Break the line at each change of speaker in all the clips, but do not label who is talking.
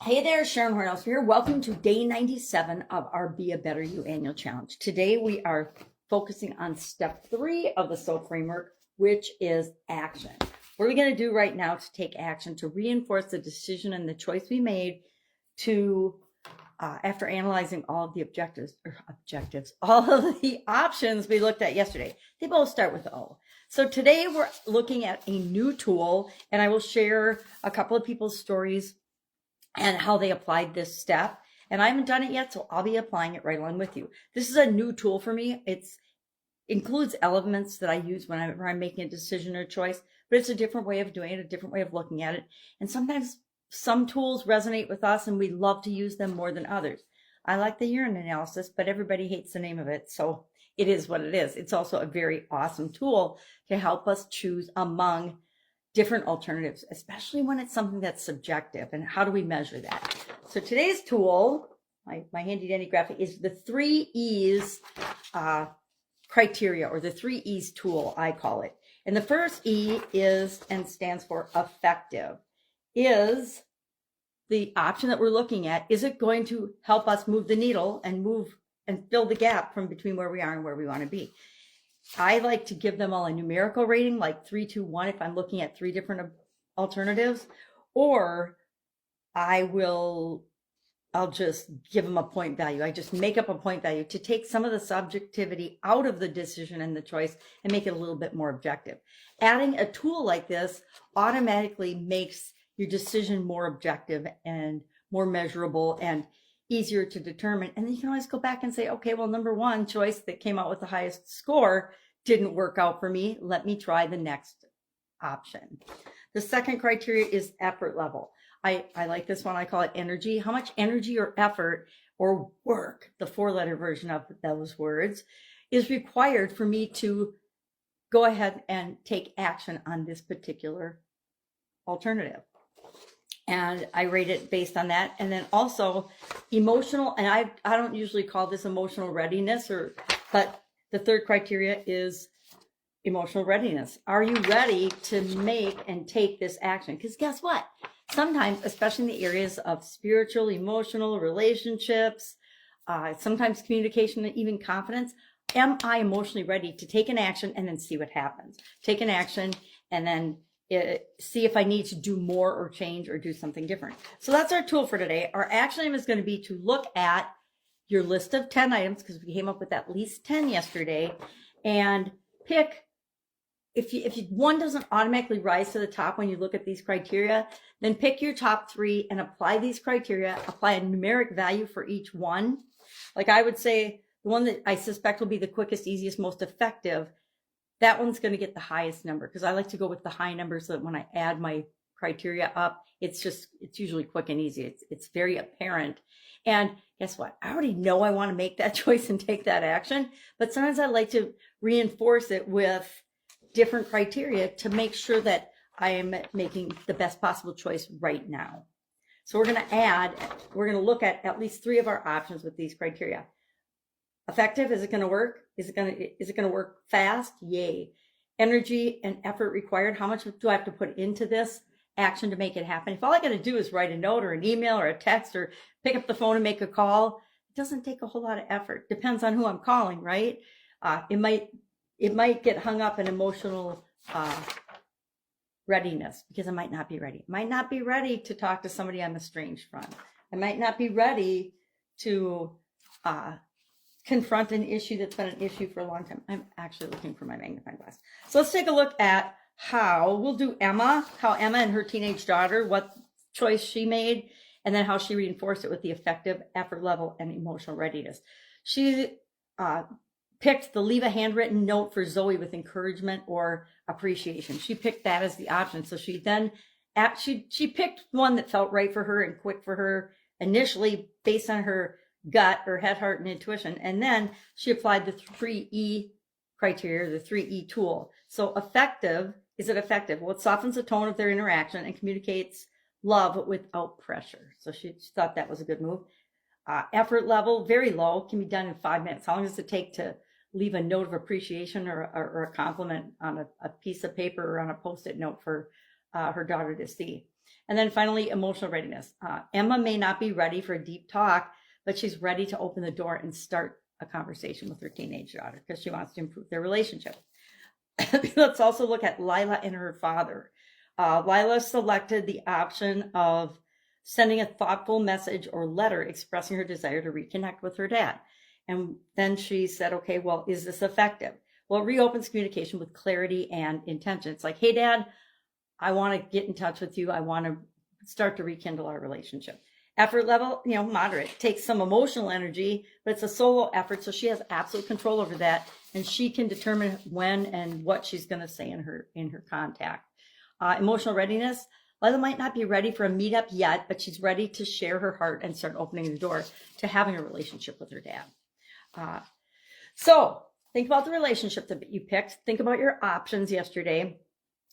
Hey there, Sharon Horne-Ellstrom here. Welcome to day 97 of our Be a Better You annual challenge. Today we are focusing on step 3 of the SOAP framework, which is action. What are we going to do right now to take action to reinforce the decision and the choice we made to, after analyzing all of the all of the options we looked at yesterday? They both start with O. So today we're looking at a new tool, and I will share a couple of people's stories and how they applied this step. And I haven't done it yet, so I'll be applying it right along with you. This is a new tool for me. It includes elements that I use whenever I'm making a decision or choice, but it's a different way of doing it, a different way of looking at it. And sometimes some tools resonate with us and we love to use them more than others. I like the urine analysis, but everybody hates the name of it. So it is what it is. It's also a very awesome tool to help us choose among different alternatives, especially when it's something that's subjective. And how do we measure that? So today's tool, my handy dandy graphic, is the 3 E's criteria, or the 3 E's tool, I call it. And the first E is, and stands for effective, is the option that we're looking at. Is it going to help us move the needle and fill the gap from between where we are and where we want to be? I like to give them all a numerical rating, like 3, 2, 1, if I'm looking at 3 different alternatives, or I'll just give them a point value. I just make up a point value to take some of the subjectivity out of the decision and the choice and make it a little bit more objective. Adding a tool like this automatically makes your decision more objective and more measurable and easier to determine. And then you can always go back and say, okay, well, number 1 choice that came out with the highest score didn't work out for me. Let me try the next option. The second criteria is effort level. I like this one. I call it energy. How much energy or effort or work, the 4-letter version of those words, is required for me to go ahead and take action on this particular alternative. And I rate it based on that. And then also emotional, and I don't usually call this emotional readiness, but the third criteria is emotional readiness. Are you ready to make and take this action? Because guess what? Sometimes, especially in the areas of spiritual, emotional, relationships, sometimes communication, and even confidence, am I emotionally ready to take an action and then see what happens? Take an action and then see if I need to do more or change or do something different. So that's our tool for today. Our action item is going to be to look at your list of 10 items, because we came up with at least 10 yesterday, and pick, if one doesn't automatically rise to the top when you look at these criteria, then pick your top 3 and apply these criteria, apply a numeric value for each one. Like I would say, the one that I suspect will be the quickest, easiest, most effective, that one's going to get the highest number, because I like to go with the high number so that when I add my criteria up, it's usually quick and easy. It's very apparent. And guess what? I already know I want to make that choice and take that action, but sometimes I like to reinforce it with different criteria to make sure that I am making the best possible choice right now. So we're going to look at least 3 of our options with these criteria. Effective, is it going to work? Is it going to work fast? Yay. Energy and effort required. How much do I have to put into this action to make it happen? If all I got to do is write a note or an email or a text or pick up the phone and make a call, it doesn't take a whole lot of effort. Depends on who I'm calling, right? It might get hung up in emotional readiness, because I might not be ready. I might not be ready to talk to somebody I'm estranged from. I might not be ready to confront an issue that's been an issue for a long time. I'm actually looking for my magnifying glass. So let's take a look at we'll do Emma and her teenage daughter, what choice she made, and then how she reinforced it with the effective, effort level, and emotional readiness. She picked the leave a handwritten note for Zoe with encouragement or appreciation. She picked that as the option. So she then, she picked one that felt right for her and quick for her initially based on her gut or head, heart, and intuition. And then she applied the 3E criteria, the 3E tool. So effective, is it effective? Well, it softens the tone of their interaction and communicates love without pressure. So she thought that was a good move. Effort level, very low, can be done in 5 minutes. How long does it take to leave a note of appreciation or a compliment on a piece of paper or on a Post-it note for her daughter to see? And then finally, emotional readiness. Emma may not be ready for a deep talk, but she's ready to open the door and start a conversation with her teenage daughter because she wants to improve their relationship. Let's also look at Lila and her father. Lila selected the option of sending a thoughtful message or letter expressing her desire to reconnect with her dad. And then she said, okay, well, is this effective? Well, it reopens communication with clarity and intention. It's like, hey, Dad, I want to get in touch with you. I want to start to rekindle our relationship. Effort level, moderate. It takes some emotional energy, but it's a solo effort, so she has absolute control over that, and she can determine when and what she's going to say in her contact. Emotional readiness. Lila might not be ready for a meetup yet, but she's ready to share her heart and start opening the door to having a relationship with her dad. So think about the relationship that you picked. Think about your options yesterday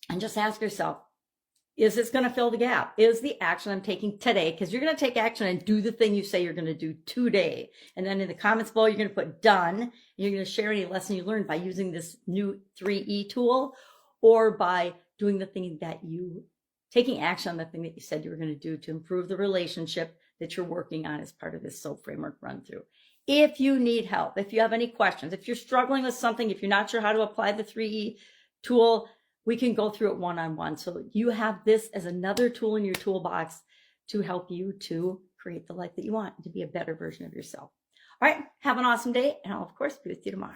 and just ask yourself, is this going to fill the gap? Is the action I'm taking today? Because you're going to take action and do the thing you say you're going to do today. And then in the comments below, you're going to put done. And you're going to share any lesson you learned by using this new 3E tool or by doing the thing that taking action on the thing that you said you were going to do to improve the relationship that you're working on as part of this SOAP framework run through. If you need help, if you have any questions, if you're struggling with something, if you're not sure how to apply the 3E tool, we can go through it one-on-one. So you have this as another tool in your toolbox to help you to create the life that you want, to be a better version of yourself. All right, have an awesome day, and I'll, of course, be with you tomorrow.